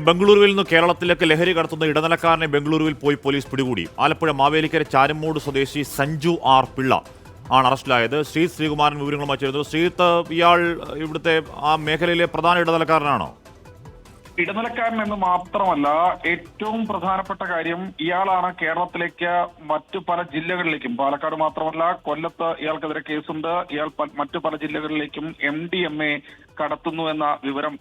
ബംഗളൂരുവിൽ നിന്ന് കേരളത്തിലേക്ക് ലഹരി കടത്തുന്ന ഇടനിലക്കാരനെ ബംഗളൂരുവിൽ പോയി പോലീസ് പിടികൂടി. ആലപ്പുഴ മാവേലിക്കര ചാരമ്മൂട് സ്വദേശി സഞ്ജു ആർ പിള്ള ആണ് അറസ്റ്റിലായത്. ശ്രീകുമാരൻ വിവരങ്ങളുമായി ചേരുന്നു. ശ്രീത്ത്, ഇയാൾ ഇവിടുത്തെ ആ മേഖലയിലെ പ്രധാന ഇടനിലക്കാരനാണോ? ഇടനിലക്കാരൻ എന്ന് മാത്രമല്ല, ഏറ്റവും പ്രധാനപ്പെട്ട കാര്യം ഇയാളാണ് കേരളത്തിലേക്ക് മറ്റു പല ജില്ലകളിലേക്കും, പാലക്കാട് മാത്രമല്ല കൊല്ലത്ത് ഇയാൾക്കെതിരെ കേസുണ്ട്. ഇയാൾ മറ്റു പല ജില്ലകളിലേക്കും MDMA കടത്തുന്നു എന്ന വിവരം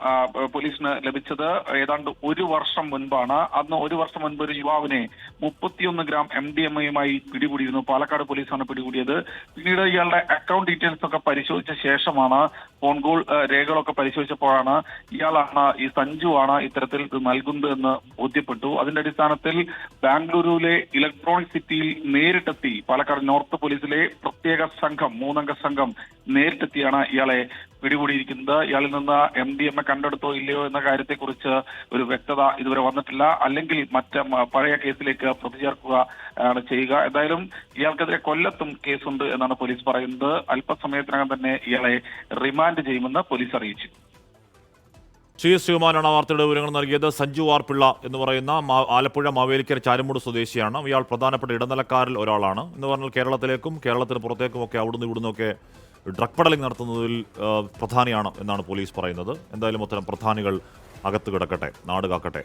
പോലീസിന് ലഭിച്ചത് ഏതാണ്ട് ഒരു വർഷം മുൻപാണ്. അന്ന് ഒരു വർഷം മുൻപ് ഒരു യുവാവിനെ 31 ഗ്രാം MDMAയുമായി പിടികൂടിയിരുന്നു. പാലക്കാട് പോലീസാണ് പിടികൂടിയത്. പിന്നീട് ഇയാളുടെ അക്കൗണ്ട് ഡീറ്റെയിൽസ് ഒക്കെ പരിശോധിച്ച ശേഷമാണ്, ഫോൺ കോൾ രേഖകളൊക്കെ പരിശോധിച്ചപ്പോഴാണ് ഇയാളാണ്, ഈ സഞ്ജു ആണ് ഇത്തരത്തിൽ ഇത് നൽകുന്നത് എന്ന് ബോധ്യപ്പെട്ടു. അതിന്റെ അടിസ്ഥാനത്തിൽ ബാംഗ്ലൂരുവിലെ ഇലക്ട്രോണിക് സിറ്റിയിൽ നേരിട്ടെത്തി പാലക്കാട് നോർത്ത് പോലീസിലെ പ്രത്യേക സംഘം, 3 അംഗ സംഘം നേരിട്ടെത്തിയാണ് ഇയാളെ പിടികൂടിയിരിക്കുന്നത്. ഇയാളിൽ നിന്ന് MDMA കണ്ടെടുത്തോ ഇല്ലയോ എന്ന കാര്യത്തെക്കുറിച്ച് ഒരു വ്യക്തത ഇതുവരെ വന്നിട്ടില്ല. അല്ലെങ്കിൽ പഴയ കേസിലേക്ക് പ്രതി ചേർക്കുക ആണ് ചെയ്യുക. എന്തായാലും ഇയാൾക്കെതിരെ കൊല്ലത്തും കേസുണ്ട് എന്നാണ് പോലീസ് പറയുന്നത്. അല്പസമയത്തിനകം തന്നെ ഇയാളെ റിമാൻഡ് ചെയ്യുമെന്ന് പോലീസ് അറിയിച്ചു. ശ്രീകുമാരനാണ് വാർത്തയുടെ വിവരങ്ങൾ നൽകിയത്. സഞ്ജു ആർ പിള്ള എന്ന് പറയുന്ന ആലപ്പുഴ മാവേലിക്കര ചാരമ്മൂട് സ്വദേശിയാണ്. ഇയാൾ പ്രധാനപ്പെട്ട ഇടനിലക്കാരിൽ ഒരാളാണ് എന്ന് പറഞ്ഞാൽ കേരളത്തിലേക്കും കേരളത്തിന് പുറത്തേക്കും ഒക്കെ അവിടുന്ന് ഇവിടുന്നൊക്കെ ഡ്രഗ് പെഡലിംഗ് നടത്തുന്നതിൽ പ്രധാനിയാണ് എന്നാണ് പോലീസ് പറയുന്നത്. എന്തായാലും അത്തരം പ്രധാനികൾ അകത്ത് കിടക്കട്ടെ, നാട് കാക്കട്ടെ.